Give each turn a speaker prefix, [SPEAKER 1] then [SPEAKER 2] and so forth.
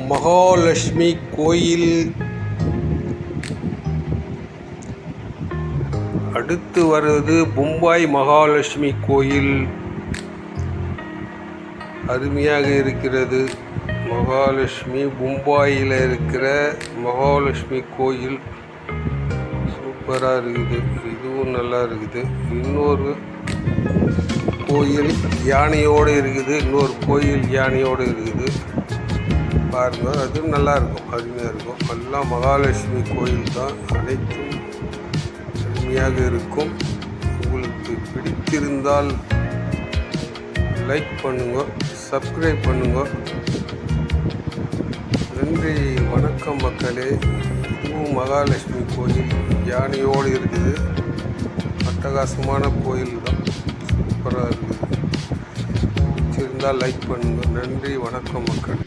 [SPEAKER 1] மகாலட்சுமி கோயில். அடுத்து வருவது மும்பாய் மகாலட்சுமி கோயில். அருமையாக இருக்கிறது. மகாலட்சுமி மும்பாயில் இருக்கிற மகாலட்சுமி கோயில் சூப்பராக இருக்குது. இதுவும் நல்லா இருக்குது. இன்னொரு கோயில் யானையோடு இருக்குது. இன்னொரு கோயில் யானையோடு இருக்குது. பாருங்கள், அதுவும் நல்லாயிருக்கும், அருமையாக இருக்கும். எல்லாம் மகாலட்சுமி கோயில் தான். அனைத்தும் அருமையாக இருக்கும். உங்களுக்கு பிடித்திருந்தால் லைக் பண்ணுங்க, சப்ஸ்கிரைப் பண்ணுங்க. நன்றி, வணக்கம் மக்களே. இதுவும் மகாலட்சுமி கோயில் யானையோடு இருக்குது. அட்டகாசமான கோயில் தான், சூப்பராக இருக்குது. பிடிச்சிருந்தால் லைக் பண்ணுங்கள். நன்றி, வணக்கம் மக்கள்.